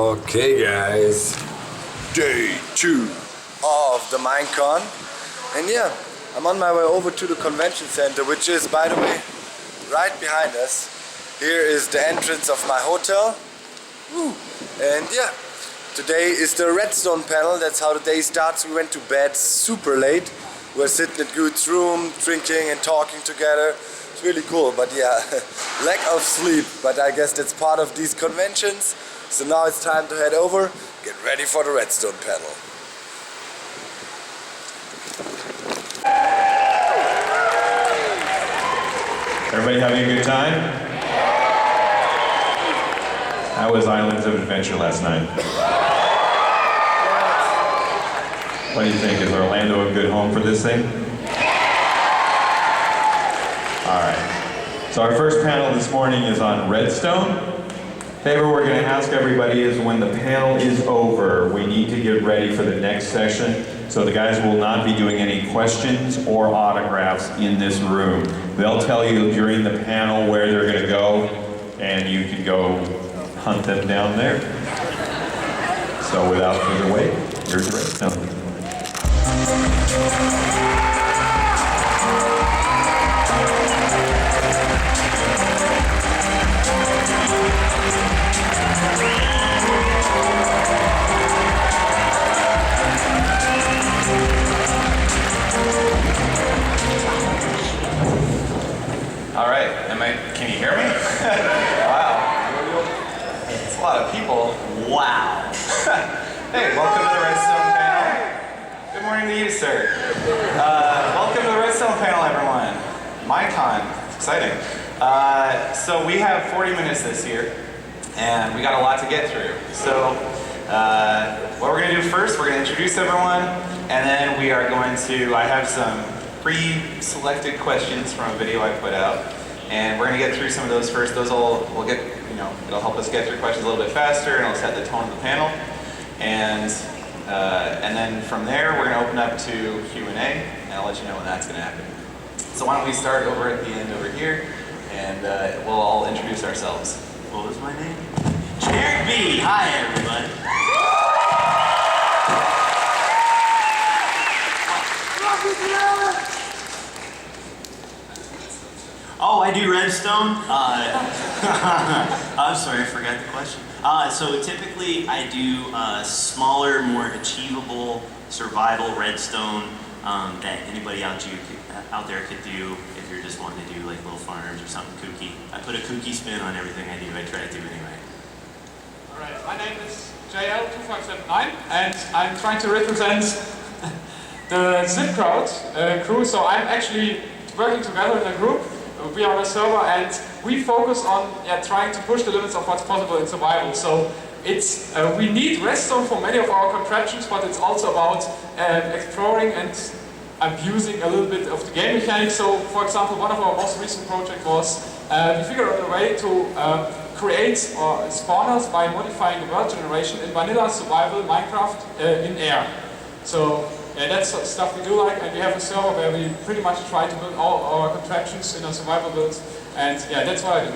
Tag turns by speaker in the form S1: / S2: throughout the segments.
S1: Okay guys, day 2 of the Minecon, and yeah, I'm on my way over to the convention center, which is, by the way, right behind us. Here is the entrance of my hotel. Woo. And yeah, today is the Redstone panel. That's how the day starts. We went to bed super late. We're sitting in Good's room, drinking and talking together. It's really cool, but yeah, lack of sleep, but I guess that's part of these conventions. So now it's time to head over, get ready for the Redstone panel.
S2: Everybody having a good time? How was Islands of Adventure last night? What do you think? Is Orlando a good home for this thing? Alright. So our first panel this morning is on Redstone. Favor we're going to ask everybody is when the panel is over, we need to get ready for the next session. So the guys will not be doing any questions or autographs in this room. They'll tell you during the panel where they're going to go, and you can go hunt them down there. So without further wait, here's Redstone.
S3: All right, can you hear me? Wow, it's a lot of people. Wow. Hey, welcome to the Redstone panel. Good morning to you, sir. Welcome to the Redstone panel, everyone. Minecon, it's exciting. So we have 40 minutes this year, and we got a lot to get through. So what we're gonna do first, we're gonna introduce everyone, and then we are going to, I have some pre-selected questions from a video I put out, and we're going to get through some of those first. Those will get, it'll help us get through questions a little bit faster, and it'll set the tone of the panel. And then from there, we're going to open up to Q&A, and I'll let you know when that's going to happen. So why don't we start over at the end over here, and we'll all introduce ourselves.
S4: What was my name? GenerikB. Hi, everybody. Oh, I do Redstone. I'm sorry, I forgot the question. So typically I do smaller, more achievable survival Redstone that anybody out there could do if you're just wanting to do like little farms or something kooky. I put a kooky spin on everything I do. I try to do anyway.
S5: All right, my name is JL2579, and I'm trying to represent the Zip Crowd crew. So I'm actually working together in a group. We are on a server, and we focus on trying to push the limits of what's possible in survival. So it's we need redstone for many of our contraptions, but it's also about exploring and abusing a little bit of the game mechanics. So, for example, one of our most recent projects was we figured out a way to create spawners by modifying the world generation in vanilla survival Minecraft in air. So that's stuff we do like, and we have a server where we pretty much try to build all our contraptions in a survival build, and yeah, that's what I do.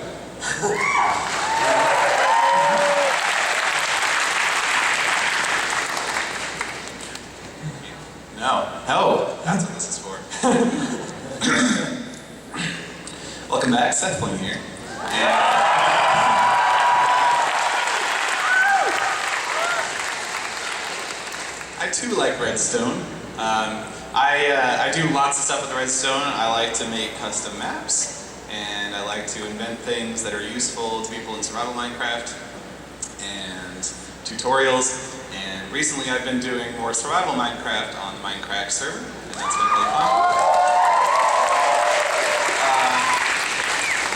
S3: No, that's what this is for. Welcome back, Sethbling here. I too like Redstone. I do lots of stuff with Redstone. I like to make custom maps, and I like to invent things that are useful to people in survival Minecraft, and tutorials. And recently I've been doing more survival Minecraft on the Mindcrack server, and that's been really fun.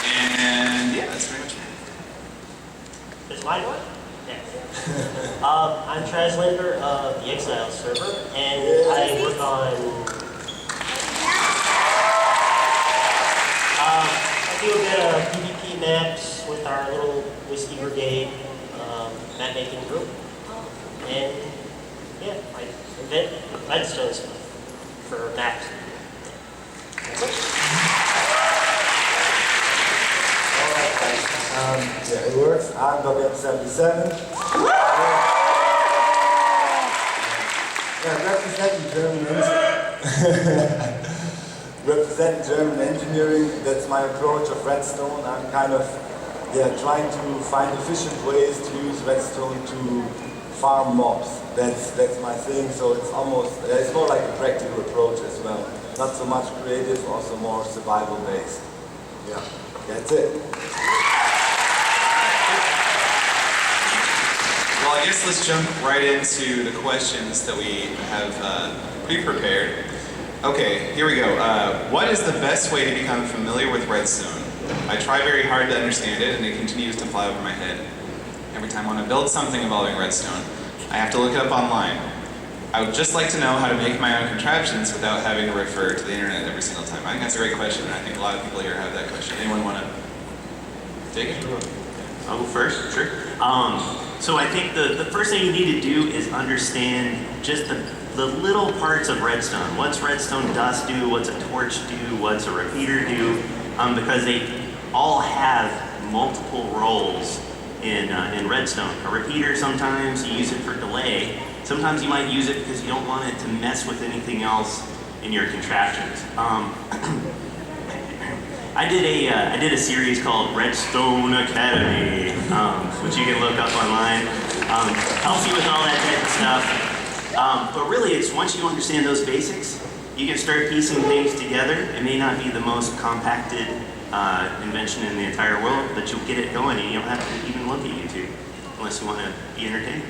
S3: And yeah, that's pretty much it.
S4: Is mine what? I'm Trazlander of the Exile server, and I work on. I do a bit of PvP maps with our little Whiskey Brigade map making group, and yeah, I invent redstone stuff for maps. That's it.
S1: Yeah, it works. I'm WM77. Represent German engineering. That's my approach of redstone. I'm kind of trying to find efficient ways to use redstone to farm mobs. That's my thing. So it's more like a practical approach as well. Not so much creative, also more survival based. Yeah, that's it.
S3: Well, I guess let's jump right into the questions that we have pre-prepared. Okay, here we go. What is the best way to become familiar with redstone? I try very hard to understand it, and it continues to fly over my head. Every time I want to build something involving redstone, I have to look it up online. I would just like to know how to make my own contraptions without having to refer to the internet every single time. I think that's a great question, and I think a lot of people here have that question. Anyone want to take it?
S4: I'll go first, sure. So I think the first thing you need to do is understand just the little parts of redstone. What's redstone dust do? What's a torch do? What's a repeater do? Because they all have multiple roles in redstone. A repeater, sometimes you use it for delay. Sometimes you might use it because you don't want it to mess with anything else in your contraptions. I did a series called Redstone Academy, which you can look up online. Helps you with all that type of stuff. But really, it's once you understand those basics, you can start piecing things together. It may not be the most compacted invention in the entire world, but you'll get it going, and you don't have to even look at YouTube unless you want to be entertained.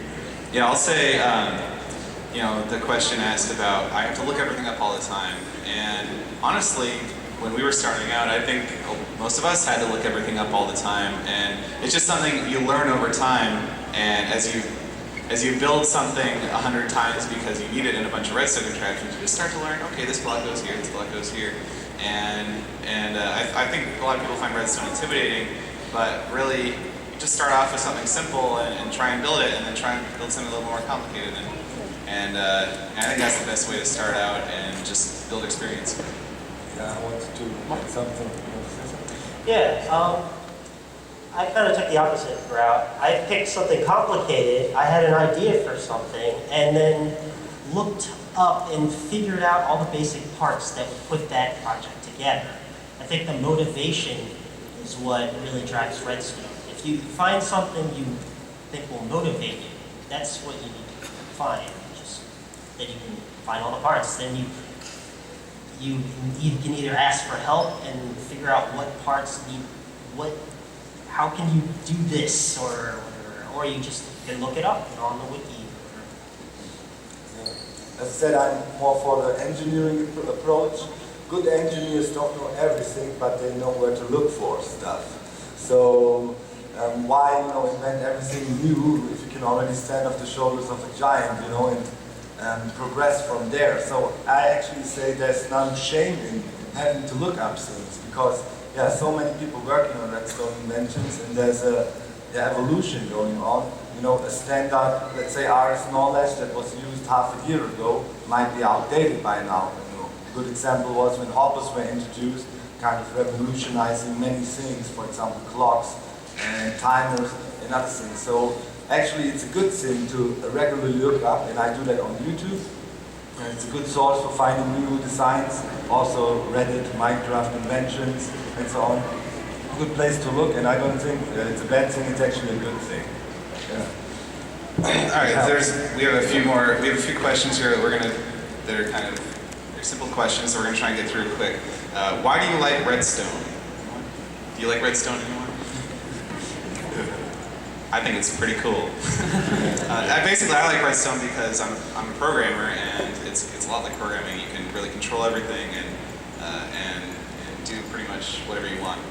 S3: Yeah, I'll say, the question asked about, I have to look everything up all the time, and honestly, when we were starting out, I think most of us had to look everything up all the time, and it's just something you learn over time, and as you build something 100 times because you need it in a bunch of redstone contraptions, you just start to learn, okay, this block goes here, this block goes here, and I think a lot of people find redstone intimidating, but really, you just start off with something simple and try and build it, and then try and build something a little more complicated, and I think that's the best way to start out and just build experience.
S1: Yeah, I wanted to make something.
S6: Yeah, I kind of took the opposite route. I picked something complicated. I had an idea for something, and then looked up and figured out all the basic parts that would put that project together. I think the motivation is what really drives redstone. If you find something you think will motivate you, that's what you need to find. Just that you can find all the parts. Then you can either ask for help and figure out what parts need how can you do this, or you just can look it up on the wiki.
S1: As I said, I'm more for the engineering approach. Good engineers don't know everything, but they know where to look for stuff. So why invent everything new if you can already stand off the shoulders of a giant, and progress from there. So I actually say there's none shame in having to look up things, because so many people working on redstone inventions, and there's a evolution going on. A standard, let's say RS knowledge that was used half a year ago might be outdated by now. A good example was when hoppers were introduced, kind of revolutionizing many things, for example clocks and timers and other things. So actually it's a good thing to regularly look up, and I do that on YouTube. And it's a good source for finding new designs, also Reddit, Minecraft inventions, and so on. A good place to look, and I don't think it's a bad thing, it's actually a good thing. Yeah.
S3: All right, we have a few questions here that are kind of simple questions, so we're going to try and get through it quick. Why do you like redstone? Do you like redstone anymore? I think it's pretty cool. Basically, I like redstone because I'm a programmer, and it's a lot like programming. You can really control everything and do pretty much whatever you want.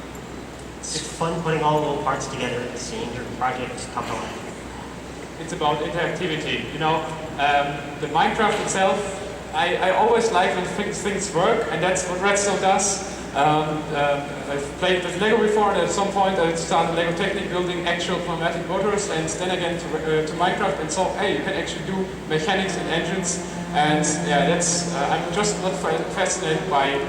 S6: It's fun putting all the little parts together and seeing your project come to life.
S5: It's about interactivity. The Minecraft itself, I always like when things work, and that's what redstone does. I've played with Lego before, and at some point I started Lego Technic building actual pneumatic motors, and then again to Minecraft, and saw, hey, you can actually do mechanics and engines, and I'm just not fascinated by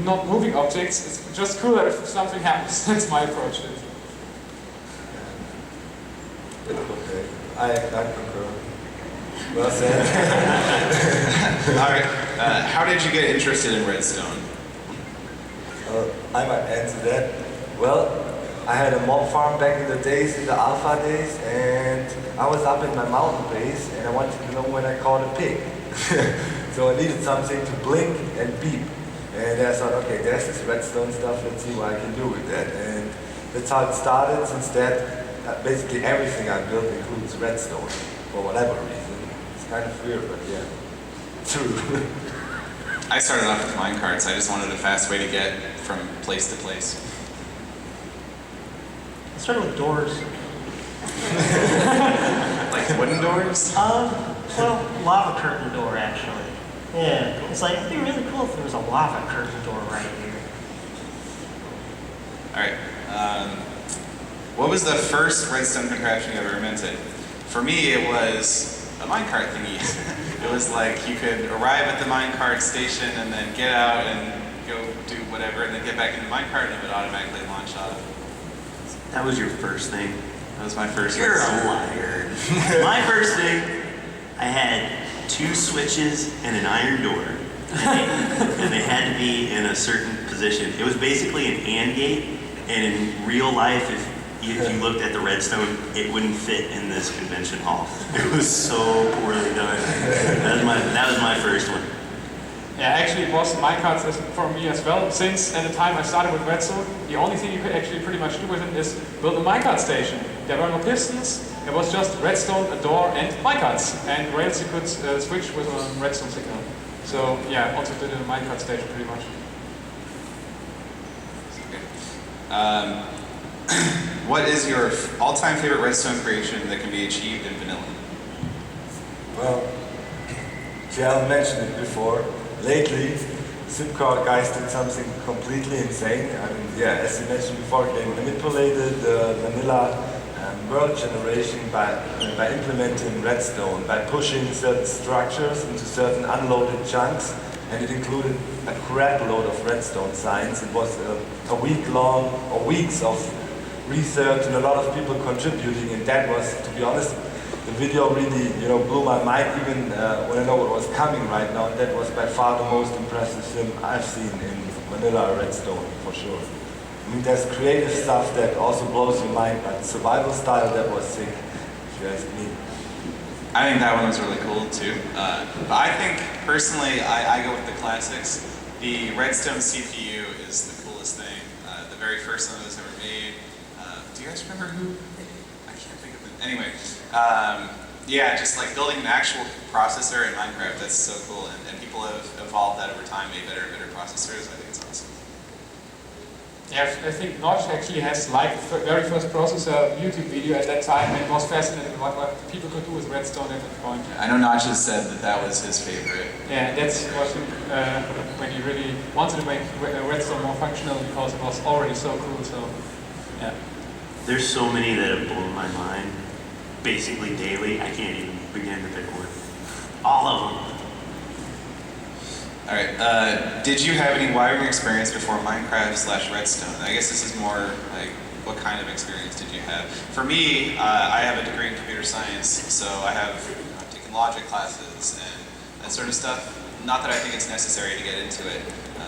S5: not moving objects. It's just cooler if something happens. That's my approach.
S1: Okay, I concur. Well said.
S3: All right. How did you get interested in Redstone?
S1: I might answer that. Well, I had a mob farm back in the days, in the alpha days, and I was up at my mountain base and I wanted to know when I caught a pig. So I needed something to blink and beep. And I thought, okay, there's this redstone stuff, let's see what I can do with that. And that's how it started. Since that, basically everything I built includes redstone, for whatever reason. It's kind of weird, but yeah, true.
S3: I started off with minecarts. I just wanted a fast way to get from place to place.
S6: I started with doors.
S3: Like wooden doors?
S6: Well, lava curtain door actually. Yeah, it's like, it'd be really cool if there was a lava curtain door right here.
S3: Alright, what was the first redstone contraption you ever invented? For me, it was a minecart thingy. It was like you could arrive at the minecart station and then get out and go do whatever and then get back in the minecart and it would automatically launch off.
S4: That was your first thing?
S3: That was my first
S4: You're
S3: redstone.
S4: a liar. My first thing, I had 2 switches and an iron door. And they had to be in a certain position. It was basically an AND gate, and in real life, if you looked at the redstone, it wouldn't fit in this convention hall. It was so poorly done. That was my first one.
S5: Yeah, actually it was minecart system for me as well. Since at the time I started with redstone, the only thing you could actually pretty much do with it is build a minecart station. There were no pistons, it was just redstone, a door, and minecarts. And rails you could switch with a redstone signal. So yeah, also did a minecart station pretty much.
S3: What is your all-time favorite redstone creation that can be achieved in vanilla?
S1: Well, Jal mentioned it before. Lately, Zipcar guys did something completely insane. I mean, yeah, as you mentioned before, they manipulated the vanilla world generation by implementing redstone, by pushing certain structures into certain unloaded chunks, and it included a crap load of redstone signs. It was a week-long, or weeks of research and a lot of people contributing, and that was, to be honest, the video really, blew my mind, even when I know what was coming right now. That was by far the most impressive sim I've seen in vanilla redstone, for sure. I mean, there's creative stuff that also blows your mind, but survival style, that was sick, if you ask me.
S3: I think that one was really cool too. But I think, personally, I go with the classics. The redstone CPU is the coolest thing. The very first one that was ever made. Do you guys remember who? I can't think of it. Anyway, yeah, just like building an actual processor in Minecraft, that's so cool. And people have evolved that over time, made better and better processors. I think it's awesome.
S5: Yeah, I think Notch actually has like the very first processor YouTube video at that time, and was fascinated with what people could do with redstone at that point.
S3: I know Notch has said that that was his favorite.
S5: Yeah, that's what when he really wanted to make redstone more functional, because it was already so cool. So yeah.
S4: There's so many that have blown my mind, basically daily. I can't even begin to pick one. All of them.
S3: All right. Did you have any wiring experience before Minecraft/Redstone? I guess this is more like, what kind of experience did you have? For me, I have a degree in computer science, so I have taken logic classes and that sort of stuff. Not that I think it's necessary to get into it,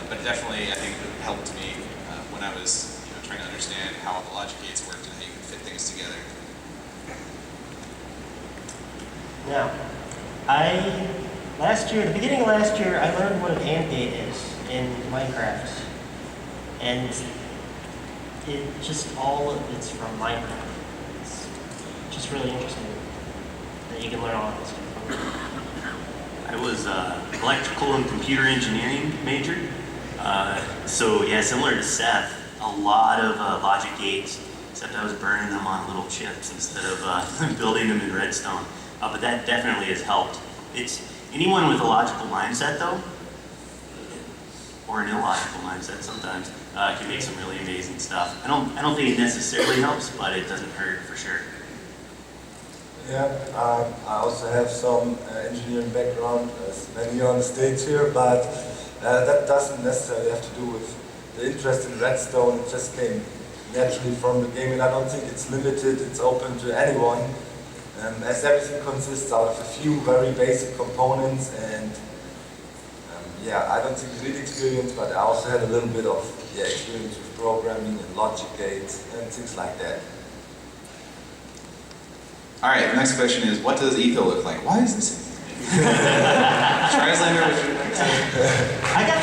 S3: but definitely I think it helped me when I was trying to understand how all the logic gates worked and how you can fit things together.
S6: Now, at the beginning of last year, I learned what an AND gate is in Minecraft. And all of it's from Minecraft. It's just really interesting that you can learn all of this stuff.
S4: I was electrical and computer engineering major. So yeah, similar to Seth, a lot of logic gates, except I was burning them on little chips instead of building them in redstone. But that definitely has helped. It's anyone with a logical mindset, though, or an illogical mindset sometimes, can make some really amazing stuff. I don't think it necessarily helps, but it doesn't hurt for sure.
S1: Yeah, I also have some engineering background, as many on the stage here, but that doesn't necessarily have to do with the interest in redstone. It just came naturally from the game, and I don't think it's limited, it's open to anyone. As everything consists out of a few very basic components, and yeah, I don't think real experience, but I also had a little bit of experience with programming and logic gates and things like that.
S3: All right, the next question is, what does Etho look like? Why is this? Trazlander,
S6: I got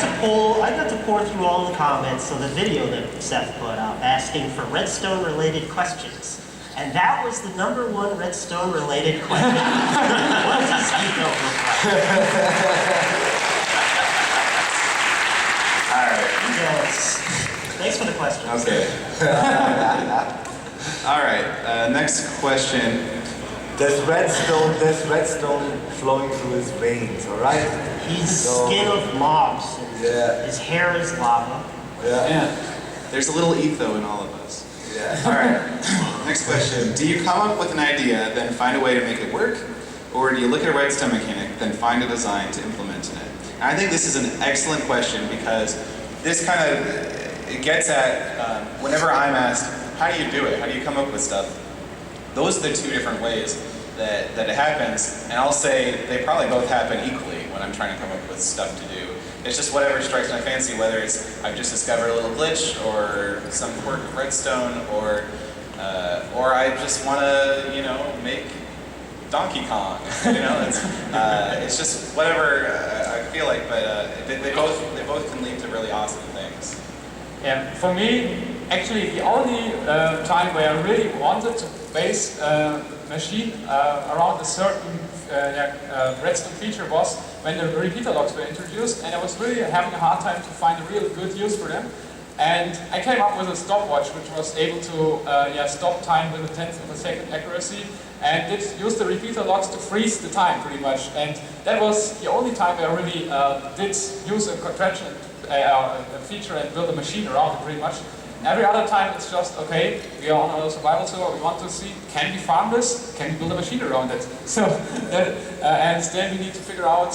S6: to pour through all the comments of the video that Seth put up asking for Redstone related questions. And that was the #1 Redstone related question. What does Etho look like?
S3: all right.
S6: Yes. Thanks for the question.
S3: Okay. All right, next question.
S1: There's redstone flowing through his veins, alright?
S6: He's skin of mobs. And his hair is lava.
S3: Yeah. There's a little Etho in all of us.
S1: Yeah.
S3: All right, next question. Do you come up with an idea, then find a way to make it work? Or do you look at a redstone mechanic, then find a design to implement in it? And I think this is an excellent question because this kind of it gets at whenever I'm asked, how do you do it? How do you come up with stuff? Those are the two different ways that it happens, and I'll say they probably both happen equally when I'm trying to come up with stuff to do. It's just whatever strikes my fancy, whether it's I've just discovered a little glitch, or some quirk of redstone, or I just want to, make Donkey Kong. It's just whatever I feel like, but they both can lead to really awesome things.
S5: Yeah, for me, actually the only time where I really wanted to base a machine around a certain redstone feature was when the repeater locks were introduced, and I was really having a hard time to find a real good use for them. And I came up with a stopwatch which was able to stop time with a 1/10 of a second accuracy, and it used the repeater locks to freeze the time pretty much. And that was the only time I really did use a contraption, a feature, and build a machine around it pretty much. Every other time it's just, okay, we are on a survival server, we want to see, can we farm this? Can we build a machine around it? So, and then we need to figure out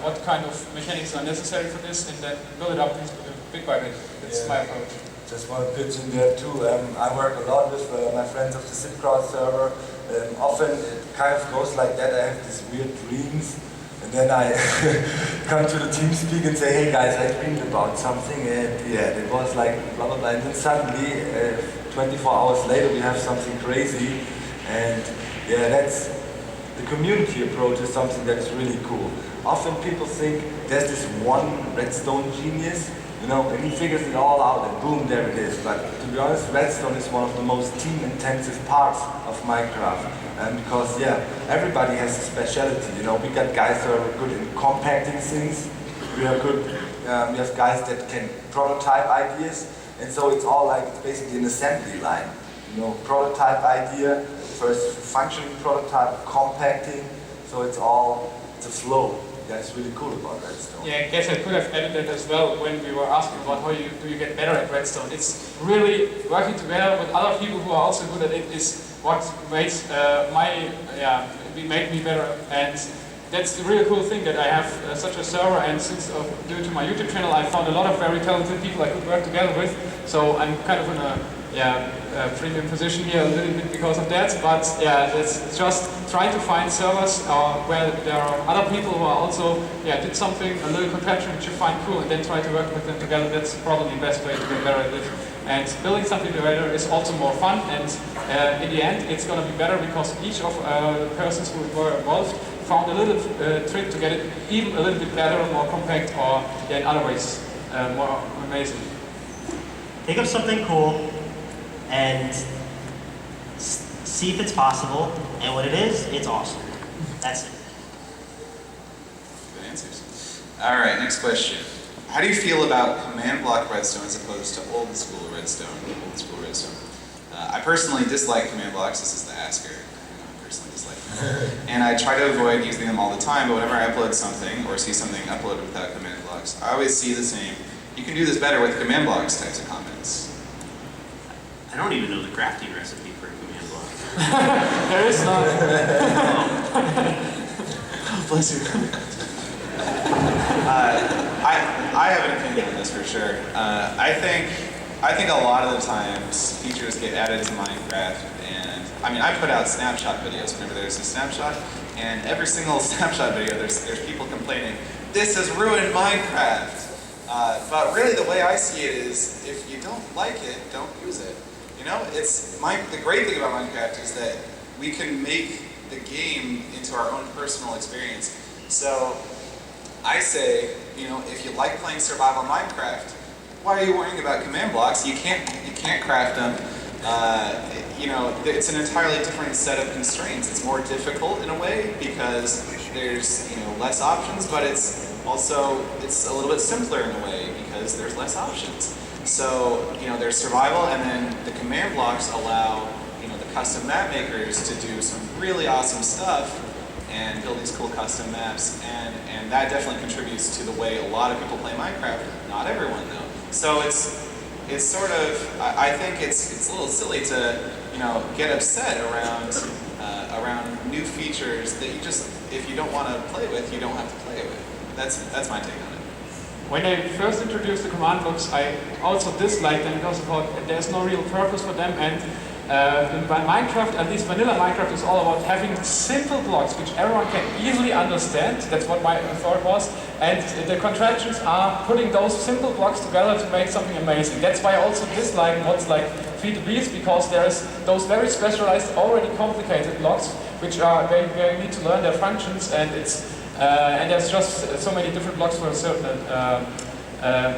S5: what kind of mechanics are necessary for this, and then build it up bit by bit. That's my approach.
S1: Just want to pitch in there too. I work a lot with my friends of the Sipcrowd server. Often it kind of goes like that. I have these weird dreams, and then I come to the TeamSpeak and say, hey guys, I dreamed about something, and it was like blah blah blah. And then suddenly, 24 hours later, we have something crazy, and that's the community approach is something that's really cool. Often people think there's this one redstone genius, and he figures it all out, and boom, there it is. But to be honest, redstone is one of the most team-intensive parts of Minecraft. And because, everybody has a specialty. We got guys who are good in compacting things. We have guys that can prototype ideas. And so it's all like, it's basically an assembly line. Prototype idea, first functioning prototype, compacting. So it's a flow. That's really cool about redstone.
S5: Yeah, I guess I could have added that as well when we were asking about how do you get better at redstone. It's really working together with other people who are also good at it is what makes made me better. And that's the really cool thing that I have such a server, and since due to my YouTube channel I found a lot of very talented people I could work together with. So I'm kind of in a premium position here a little bit because of that, but it's just trying to find servers where there are other people who are also did something, a little contraption which you find cool, and then try to work with them together. That's probably the best way to get better at it. And building something together is also more fun, and in the end it's going to be better because each of the persons who were involved found a little trick to get it even a little bit better, more compact, or in other ways more amazing.
S6: Think of something cool and see if it's possible, and when it is, it's awesome. That's it.
S3: Good answers. All right, next question. How do you feel about command block redstone as opposed to old school redstone? I personally dislike command blocks. This is the asker. I personally dislike them. And I try to avoid using them all the time, but whenever I upload something or see something uploaded without command blocks, I always see the same, you can do this better with command blocks types of comments.
S4: I don't even know the crafting recipe for a command block.
S5: There is none.
S3: Bless you. I have an opinion on this for sure. I think a lot of the times features get added to Minecraft, and I put out snapshot videos whenever there's a snapshot, and every single snapshot video there's people complaining, this has ruined Minecraft. But really the way I see it is, if you don't like it, don't use it. You know, the great thing about Minecraft is that we can make the game into our own personal experience. So I say, you know, if you like playing survival Minecraft, why are you worrying about command blocks? You can't craft them. You know, it's an entirely different set of constraints. It's more difficult in a way because there's, you know, less options, but it's a little bit simpler in a way because there's less options. So, you know, there's survival, and then the command blocks allow, you know, the custom map makers to do some really awesome stuff and build these cool custom maps, and that definitely contributes to the way a lot of people play Minecraft. Not everyone though. So it's sort of, I think it's a little silly to, you know, get upset around new features that you just, if you don't want to play with, you don't have to play with. That's my take on it.
S5: When they first introduced the command blocks, I also disliked them because I thought there's no real purpose for them, and by Minecraft, at least vanilla Minecraft, is all about having simple blocks which everyone can easily understand. That's what my thought was. And the contractions are putting those simple blocks together to make something amazing. That's why I also dislike mods like Feed the Beast, because there's those very specialized, already complicated blocks which are they need to learn their functions, and and there's just so many different blocks for certain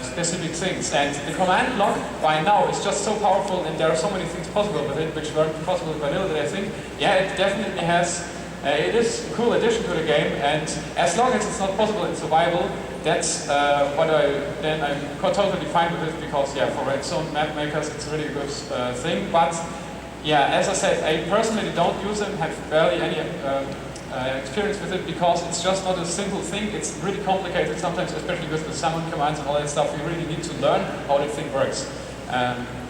S5: specific things. And the command block by now is just so powerful, and there are so many things possible with it which weren't possible in vanilla, that I think, yeah, it definitely has, it is a cool addition to the game, and as long as it's not possible in survival, that's I'm totally fine with it, because yeah, for Redstone map makers it's really a good thing. But yeah, as I said, I personally don't use them, have barely any experience with it, because it's just not a simple thing. It's really complicated sometimes, especially with the summon commands and all that stuff. You really need to learn how the thing works.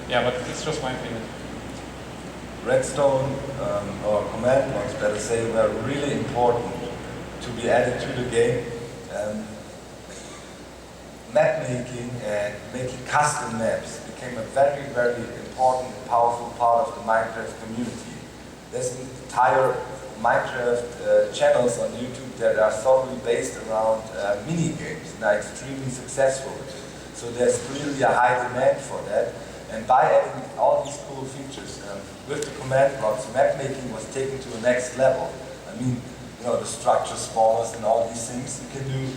S5: Yeah, but it's just my opinion.
S1: Redstone, or command blocks, better say, were really important to be added to the game. Map making and making custom maps became a very, very important and powerful part of the Minecraft community. There's an entire Minecraft channels on YouTube that are solely based around mini games and are extremely successful. So there's really a high demand for that. And by adding all these cool features with the command blocks, map making was taken to the next level. I mean, you know, the structure spawners and all these things, you can do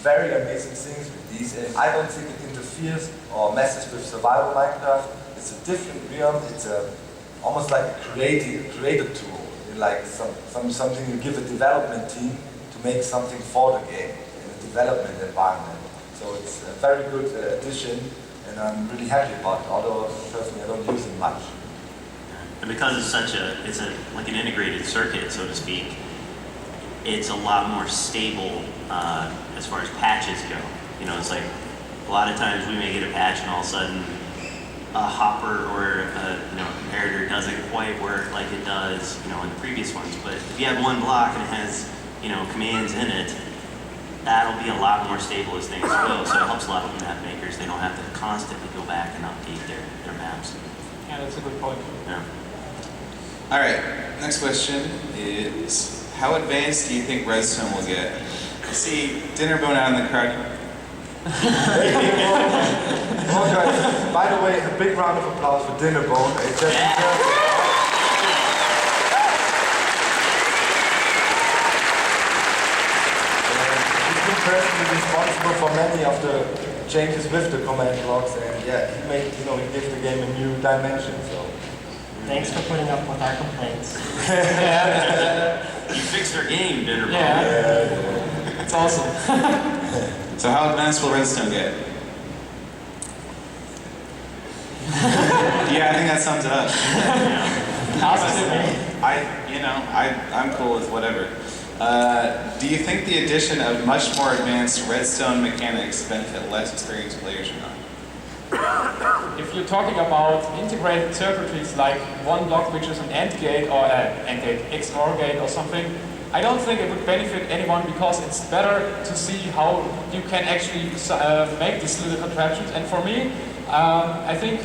S1: very amazing things with these. And I don't think it interferes or messes with survival Minecraft. It's a different realm. It's almost like a creative tool. Like something you give a development team to make something for the game in a development environment. So it's a very good addition, and I'm really happy about it, although personally I don't use it much.
S4: And because it's like an integrated circuit, so to speak, it's a lot more stable as far as patches go. You know, it's like a lot of times we may get a patch and all of a sudden a hopper or a comparator doesn't quite work like it does, you know, in the previous ones. But if you have one block and it has, you know, commands in it, that'll be a lot more stable as things go. So it helps a lot of map makers. They don't have to constantly go back and update their maps.
S5: Yeah, that's a good point.
S4: Yeah.
S3: All right, next question is, how advanced do you think Redstone will get? I see Dinnerbone out in the crowd.
S1: Well, guys, by the way, a big round of applause for Dinnerbone. It's just he's been personally responsible for many of the changes with the command blocks, and yeah, he gives the game a new dimension. So
S6: Thanks for putting up with our complaints.
S4: You fixed our game, Dinnerbone.
S5: Yeah. It's awesome.
S3: So how advanced will Redstone get? Yeah, I think that sums it up. I'm cool with whatever. Do you think the addition of much more advanced Redstone mechanics benefit less experienced players or not?
S5: If you're talking about integrated circuitries like one block which is an AND gate or AND gate, XOR gate or something, I don't think it would benefit anyone, because it's better to see how you can actually make these little contraptions. And for me, I think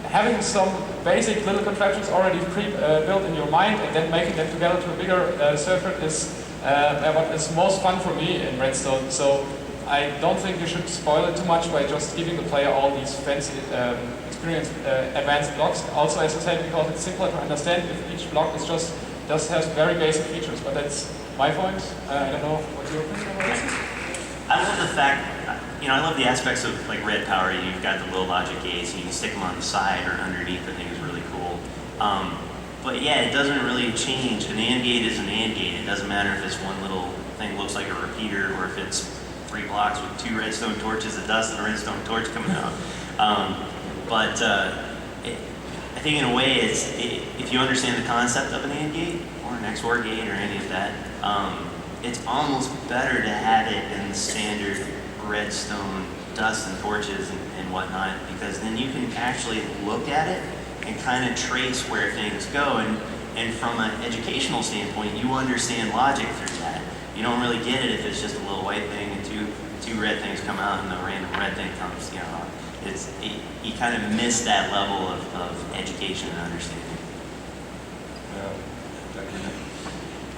S5: having some basic little contraptions already built in your mind and then making them together to a bigger circuit is what is most fun for me in Redstone. So I don't think you should spoil it too much by just giving the player all these fancy advanced blocks. Also, as I said, because it's simpler to understand if each block is just has very basic features. But that's my point. I don't know what your opinion about this is.
S4: I love the fact, I love the aspects of like red power. You've got the low logic gates, and you can stick them on the side or underneath. I think is really cool. But yeah, it doesn't really change. An AND gate is an AND gate. It doesn't matter if this one little thing looks like a repeater or if it's 3 blocks with 2 redstone torches, a dust and a redstone torch coming out. I think in a way, if you understand the concept of an AND gate or an XOR gate or any of that, it's almost better to have it in the standard redstone dust and torches and whatnot, because then you can actually look at it and kind of trace where things go. And from an educational standpoint, you understand logic through that. You don't really get it if it's just a little white thing and two red things come out and a random red thing comes. You kind of miss that level of education and understanding.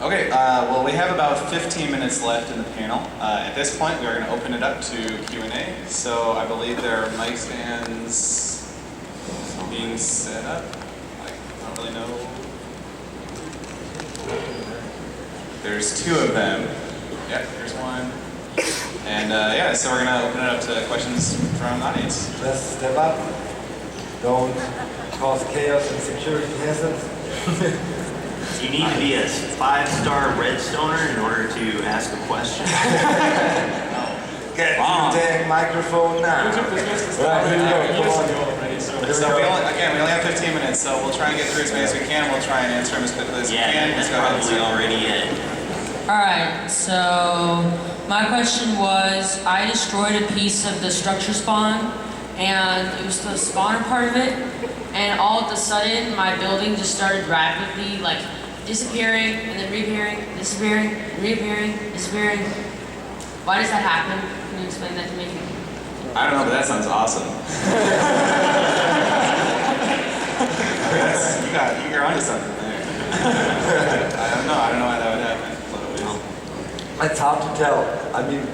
S3: Okay, well, we have about 15 minutes left in the panel. At this point, we are going to open it up to Q&A. So I believe there are mic stands being set up. I don't really know. There's 2 of them. Yeah, there's one. And yeah, so we're going to open it up to questions from the audience.
S1: Let's step up. Don't cause chaos and security hazards.
S4: You need to be a 5-star redstoner in order to ask a question.
S1: Get the dang microphone now.
S5: YouTube is just
S1: Right, here you go.
S5: years
S1: Come on.
S5: ago already. So
S3: So we only have 15 minutes, so we'll try and get through as many as we can. We'll try and answer them as quickly as we
S4: Yeah,
S3: can.
S4: that's
S3: Let's go ahead and
S4: probably
S3: start.
S4: already it.
S7: Alright, so my question was, I destroyed a piece of the structure spawn, and it was the spawner part of it, and all of a sudden my building just started rapidly like disappearing and then reappearing, disappearing, reappearing, disappearing. Why does that happen? Can you explain that to me?
S3: I don't know, but that sounds awesome. You're onto something there. I don't know why that would happen.
S1: It's hard to tell. I mean,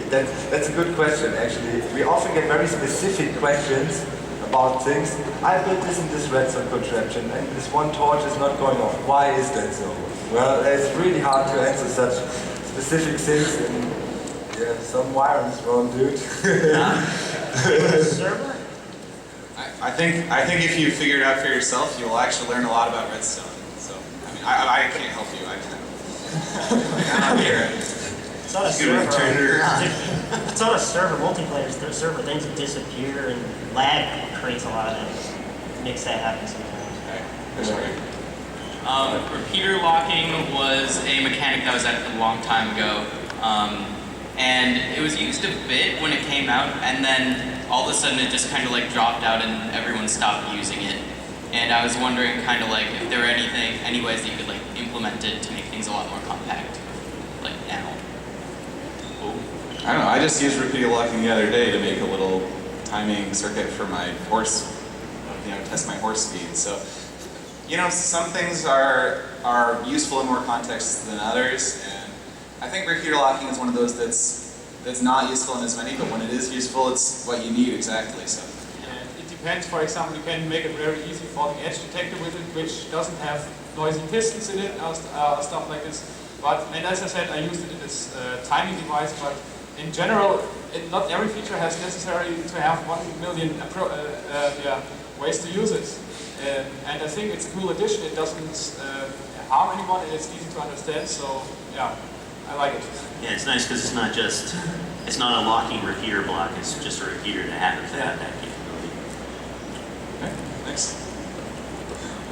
S1: that's a good question, actually. We often get very specific questions about things. I built this in this redstone contraption, and this one torch is not going off. Why is that so? Well, it's really hard to answer such specific things, and yeah, some wiring's wrong, dude.
S6: Server?
S3: I think if you figure it out for yourself, you'll actually learn a lot about redstone. So, I mean, I can't help you. I'm here.
S6: It's not a server. It's not a server. Multiplayer is the server. Things that disappear and lag creates a lot of that. Makes that happen sometimes.
S3: Okay, there's Rick.
S8: Repeater locking was a mechanic that was added a long time ago, and it was used a bit when it came out, and then all of a sudden it just kind of like dropped out and everyone stopped using it. And I was wondering kind of like if there were any ways that you could like implement it to make things a lot more compact, like now.
S3: I don't know, I just used repeater locking the other day to make a little timing circuit for my horse, test my horse speed. So, some things are useful in more contexts than others, and I think repeater locking is one of those that's not useful in as many, but when it is useful, it's what you need exactly. So.
S5: it depends. For example, you can make a very easy falling edge detector with it, which doesn't have noisy pistons in it, stuff like this. And as I said, I used it in this timing device, but in general, not every feature has necessarily to have 1 million ways to use it. And I think it's a cool addition. It doesn't harm anyone, and it's easy to understand. So yeah, I like it.
S4: Yeah, it's nice because it's not a locking repeater block. It's just a repeater that happens to have that capability.
S3: Okay, thanks.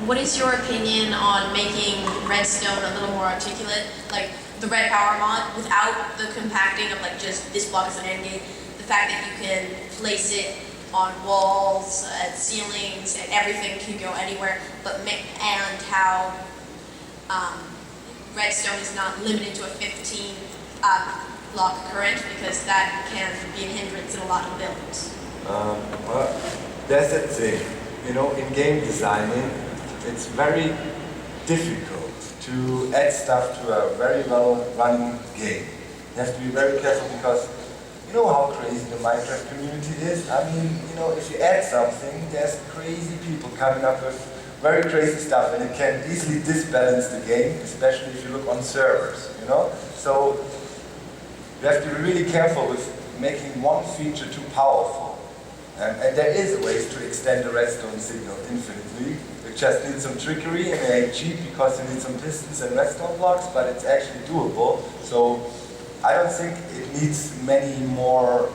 S9: What is your opinion on making redstone a little more articulate, like the red power mod, without the compacting of like just this block is an AND gate, the fact that you can place it on walls, at ceilings, and everything can go anywhere, and how redstone is not limited to a 15 block current, because that can be a hindrance in a lot of builds.
S1: Well, that's the thing. In game designing, it's very difficult to add stuff to a very well-running game. You have to be very careful because you know how crazy the Minecraft community is. I mean, you know, if you add something, there's crazy people coming up with very crazy stuff, and it can easily disbalance the game, especially if you look on servers, you know? So you have to be really careful with making one feature too powerful. And there is ways to extend the redstone signal infinitely. It just needs some trickery, and it ain't cheap because you need some pistons and redstone blocks, but it's actually doable. So I don't think it needs many more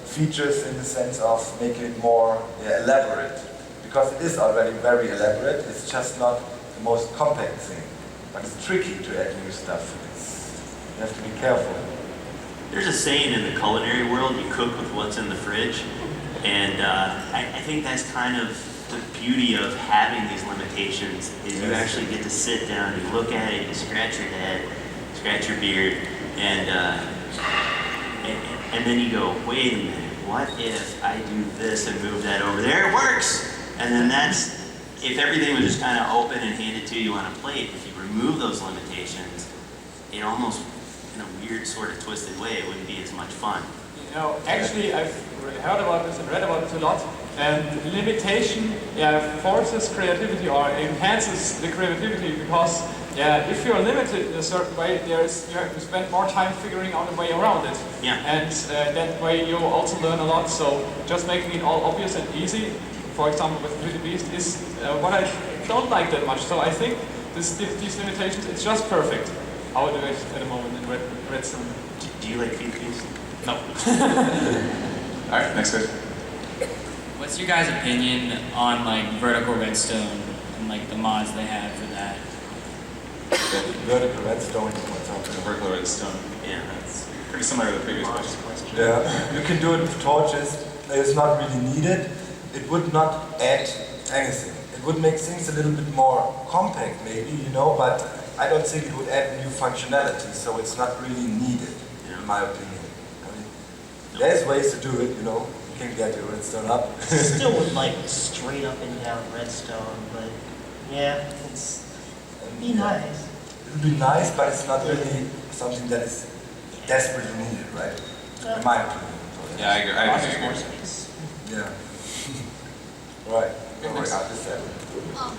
S1: features in the sense of making it more elaborate. Because it is already very elaborate, it's just not the most compact thing. But it's tricky to add new stuff. You have to be careful.
S4: There's a saying in the culinary world, you cook with what's in the fridge. And I think that's kind of the beauty of having these limitations, is you actually get to sit down, you look at it, you scratch your head, scratch your beard, and then you go, wait a minute, what if I do this and move that over there? It works! And then that's, if everything was just kind of open and handed to you on a plate, if you remove those limitations, it almost, in a weird sort of twisted way, it wouldn't be as much fun.
S5: You know, actually, I've heard about this and read about this a lot. And limitation forces creativity or enhances the creativity because if you're limited in a certain way, you have to spend more time figuring out a way around it.
S4: Yeah.
S5: And that way you also learn a lot. So just making it all obvious and easy, for example with 3D Beast, is what I don't like that much. So I think these limitations, it's just perfect. How I do it at the moment in Redstone.
S4: Do you like 3D Beast?
S5: No.
S3: Alright, next question.
S10: What's your guys' opinion on like vertical redstone and like the mods they have for that?
S1: Vertical redstone, what's up?
S3: Vertical redstone.
S4: Yeah.
S3: That's pretty similar to the previous question.
S1: Yeah, you can do it with torches. It's not really needed. It would not add anything. It would make things a little bit more compact maybe, you know, but I don't think it would add new functionality, so it's not really needed, in my opinion. I mean, there's ways to do it, you know. You can get your redstone up.
S6: Still would like straight up and down redstone, but yeah, it'd be nice.
S1: It would be nice, but it's not really something that is desperately needed, right? In my opinion.
S3: Yeah, I agree. I agree.
S1: Yeah. Right. Don't worry, I'll just say it.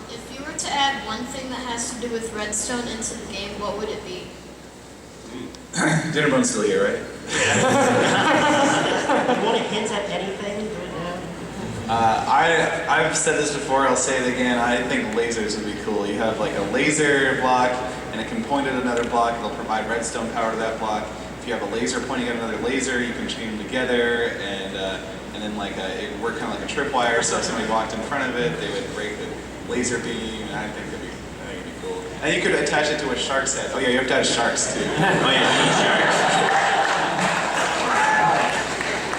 S11: If you were to add one thing that has to do with redstone into the game, what would it be?
S3: Dinnerbone's still here, right?
S6: You want to hint at anything right now?
S3: I've said this before, I'll say it again. I think lasers would be cool. You have like a laser block and it can point at another block. It'll provide redstone power to that block. If you have a laser pointing at another laser, you can chain them together, and then like it would work kind of like a tripwire. So if somebody walked in front of it, they would break the laser beam. And I think it'd be cool. And you could attach it to a shark's head. Oh yeah, you have to have sharks too.
S4: Oh yeah, sharks.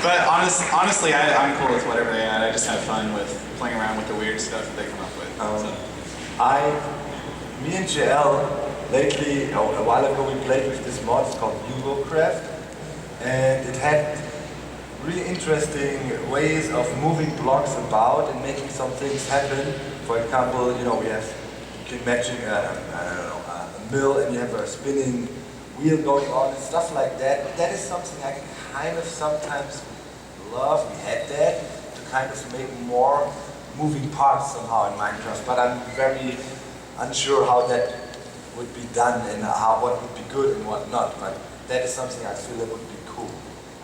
S3: But honestly, I'm cool with whatever they add. I just have fun with playing around with the weird stuff that they come up with.
S1: Me and JL lately, a while ago, we played with this mod. It's called Craft, and it had really interesting ways of moving blocks about and making some things happen. For example, you know, you can imagine a mill and you have a spinning wheel going on and stuff like that. That is something I kind of sometimes love. We had that to kind of make more moving parts somehow in Minecraft, but I'm very unsure how that would be done and what would be good and what not. But that is something I feel that would be cool.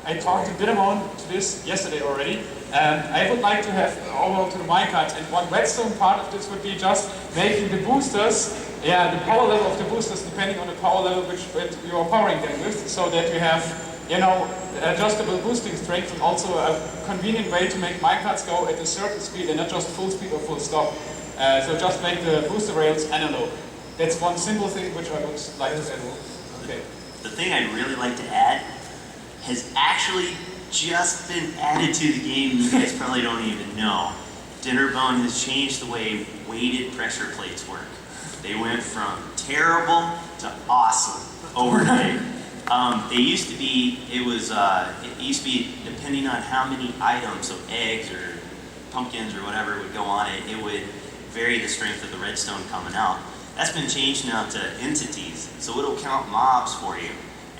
S5: I talked to Dinamon to this yesterday already, and I would like to have over to the Minecraft, and one redstone part of this would be just making the boosters, the power level of the boosters depending on the power level which you are powering them with, so that you have, you know, adjustable boosting strength and also a convenient way to make minecarts go at a certain speed and not just full speed or full stop. So just make the booster rails analog. That's one simple thing which I would like to add. Okay.
S4: The thing I'd really like to add has actually just been added to the game. You guys probably don't even know. Dinnerbone has changed the way weighted pressure plates work. They went from terrible to awesome overnight. They used to be, it used to be depending on how many items, so eggs or pumpkins or whatever would go on it, it would vary the strength of the redstone coming out. That's been changed now to entities, so it'll count mobs for you.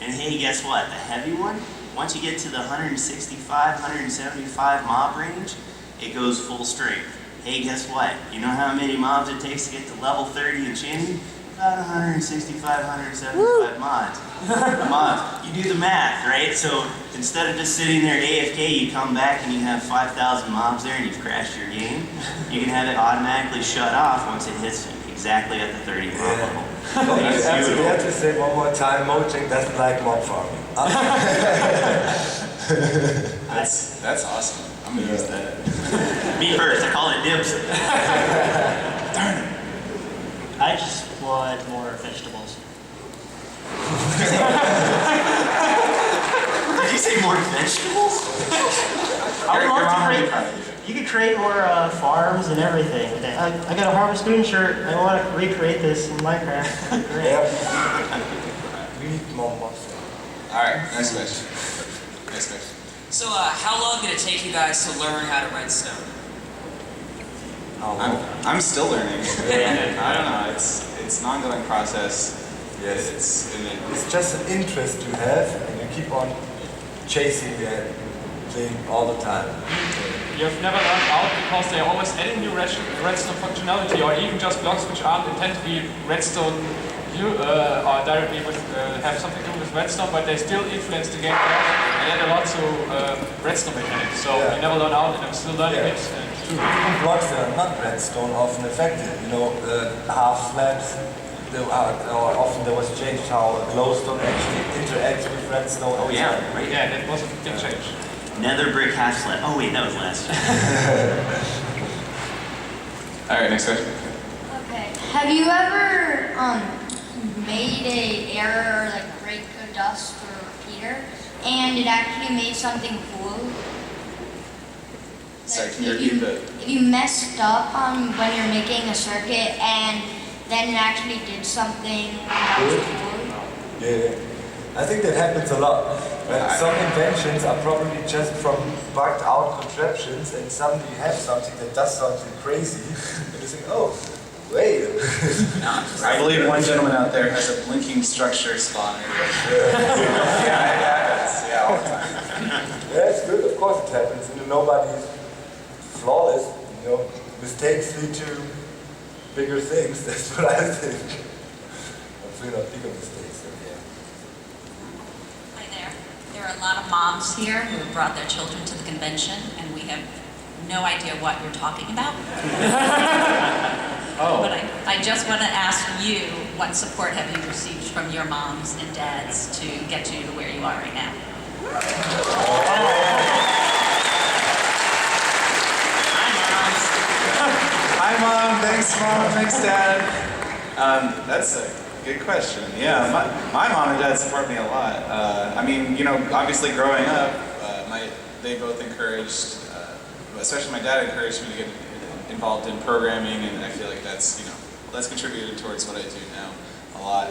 S4: And hey, guess what? The heavy one, once you get to the 165, 175 mob range, it goes full strength. Hey, guess what? You know how many mobs it takes to get to level 30 enchanting? About 165, 175 mods. You do the math, right? So instead of just sitting there AFK, you come back and you have 5,000 mobs there and you've crashed your game. You can have it automatically shut off once it hits exactly at the 30 mob level.
S1: We have to say one more time, Mojang doesn't like mob farming.
S3: That's awesome. I'm gonna use that.
S4: Me first, I call it dibs.
S3: Darn it.
S6: I just want more vegetables.
S4: Did you say more vegetables?
S6: I would love to create. You could create more farms and everything. I got a Harvest Moon shirt. I want to recreate this in Minecraft. Great.
S1: We need more mobs.
S3: Alright, next question. Next question.
S7: So, how long did it take you guys to learn how to redstone?
S3: I'm still learning. I don't know, it's an ongoing process.
S1: Yes.
S3: It's
S1: just an interest you have, and you keep on chasing and playing all the time.
S5: You've never learned out because they're always adding new redstone functionality, or even just blocks which aren't intended to be redstone or directly have something to do with redstone, but they still influence the game and add a lot to redstone mechanics. So you never learn out, and I'm still learning it.
S1: Even blocks that are not redstone often effective. You know, half slabs. Often there was changed how glowstone actually interacts with redstone.
S4: Oh yeah, right.
S5: Yeah, that was a big change.
S4: Nether brick half slab. Oh wait, that was last.
S3: Alright, next question.
S11: Okay. Have you ever made a error or like break a dust or a repeater, and it actually made something cool?
S3: Sorry, can you repeat that?
S11: If you messed up when you're making a circuit and then it actually did something that was cool?
S1: Yeah, I think that happens a lot. Some inventions are probably just from bugged out contraptions, and suddenly you have something that does something crazy, and you think, oh, wait.
S3: I believe one gentleman out there has a blinking structure spawner. Yeah, it happens. Yeah, all the time.
S1: Yeah, it's good. Of course it happens. Nobody's flawless. Mistakes lead to bigger things. That's what I think. Hopefully not bigger mistakes.
S12: Hi there. There are a lot of moms here who have brought their children to the convention, and we have no idea what you're talking about. But I just want to ask you, what support have you received from your moms and dads to get you to where you are right now?
S3: Hi Mom, thanks Mom, thanks Dad. That's a good question. Yeah, my mom and dad support me a lot. I mean, obviously growing up, they both encouraged, especially my dad encouraged me to get involved in programming, and I feel like that's contributed towards what I do now a lot.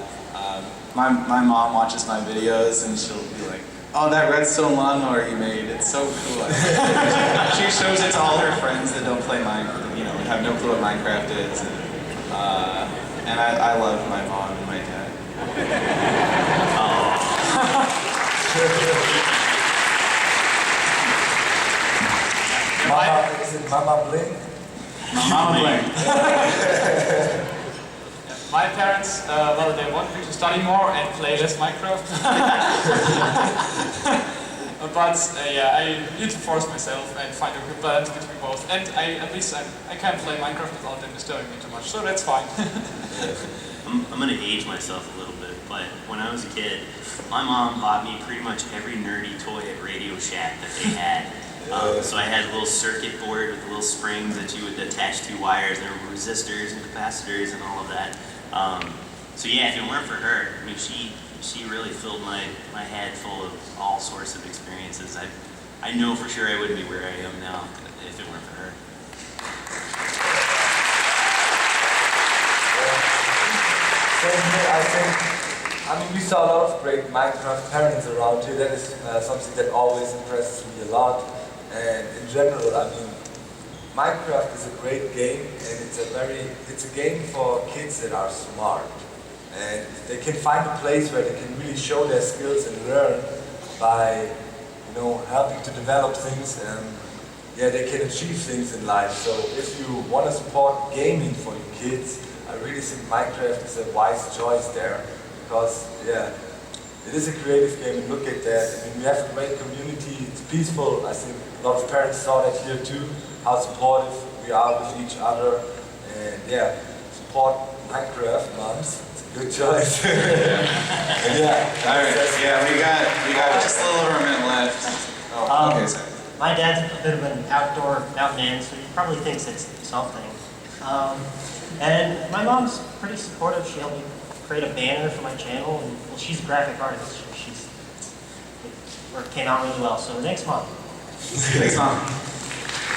S3: My mom watches my videos and she'll be like, oh, that redstone lawnmower you made, it's so cool. She shows it to all her friends that don't play Minecraft, have no clue what Minecraft is. And I love my mom and my dad.
S1: Is it Mama Bling?
S3: Mama Bling.
S5: My parents, they want me to study more and play less Minecraft. But I need to force myself and find a good balance between both. And at least I can play Minecraft without them disturbing me too much, so that's fine.
S4: I'm going to age myself a little bit, but when I was a kid, my mom bought me pretty much every nerdy toy at Radio Shack that they had. So I had a little circuit board with little springs that you would attach to wires. There were resistors and capacitors and all of that. So yeah, if it weren't for her, I mean, she really filled my head full of all sorts of experiences. I know for sure I wouldn't be where I am now if it weren't for her.
S1: Same here, I mean, we saw a lot of great Minecraft parents around here. That is something that always impresses me a lot. And in general, I mean, Minecraft is a great game, and it's a game for kids that are smart. And they can find a place where they can really show their skills and learn by, helping to develop things, and they can achieve things in life. So if you want to support gaming for your kids, I really think Minecraft is a wise choice there, because it is a creative game, and look at that. I mean, we have a great community, it's peaceful. I think a lot of parents saw that here too, how supportive we are with each other, and support Minecraft, moms. Good choice.
S3: All right. Yeah, we got just a little over a minute left. Oh, okay, sorry.
S6: My dad's a bit of an outdoor mountain man, so he probably thinks it's something. And my mom's pretty supportive. She helped me create a banner for my channel, and well, she's a graphic artist. It came out really well. So thanks, Mom.
S3: Thanks, Mom.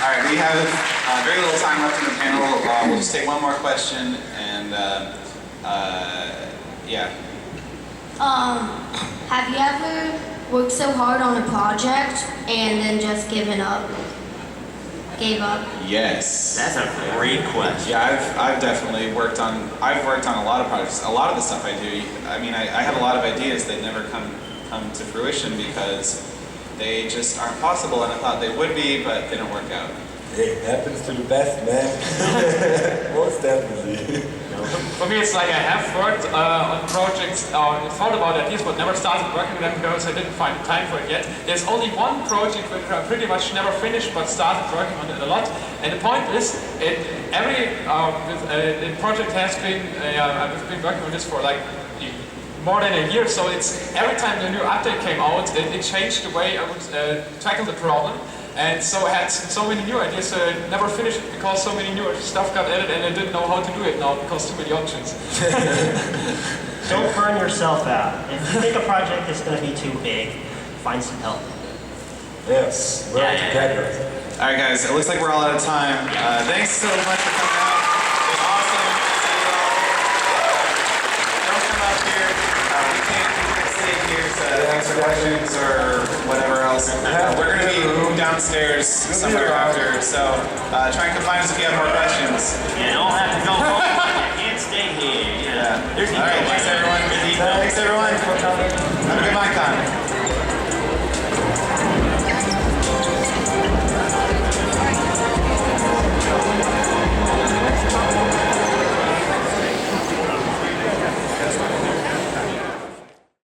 S3: All right, we have very little time left in the panel. We'll just take one more question, and
S11: Have you ever worked so hard on a project and then just gave up?
S3: Yes.
S4: That's a great question.
S3: Yeah, I've definitely worked on a lot of projects. A lot of the stuff I do, I mean, I have a lot of ideas that never come to fruition because they just aren't possible, and I thought they would be, but they don't work out.
S1: Hey, it happens to the best, man. Most definitely.
S5: For me, it's like I have worked on projects, or thought about ideas, but never started working with them because I didn't find the time for it yet. There's only one project which I pretty much never finished, but started working on it a lot. And the point is, every project has been, I've been working on this for like more than a year, so it's every time the new update came out, it changed the way I would tackle the problem. And so I had so many new ideas, so I never finished it because so many new stuff got added and I didn't know how to do it now because too many options.
S6: Don't burn yourself out. If you think a project is going to be too big, find some help.
S1: Yes, we're together.
S3: All right, guys, it looks like we're all out of time. Thanks so much for coming out. It was awesome to see you all. Don't come up here. We can't stay here to answer questions or whatever else. We're going to be downstairs somewhere after, so try and confine us if you have more questions.
S4: You don't have to go home. You can't stay here.
S3: All right, thanks everyone. Thanks everyone. Have a good Minecon.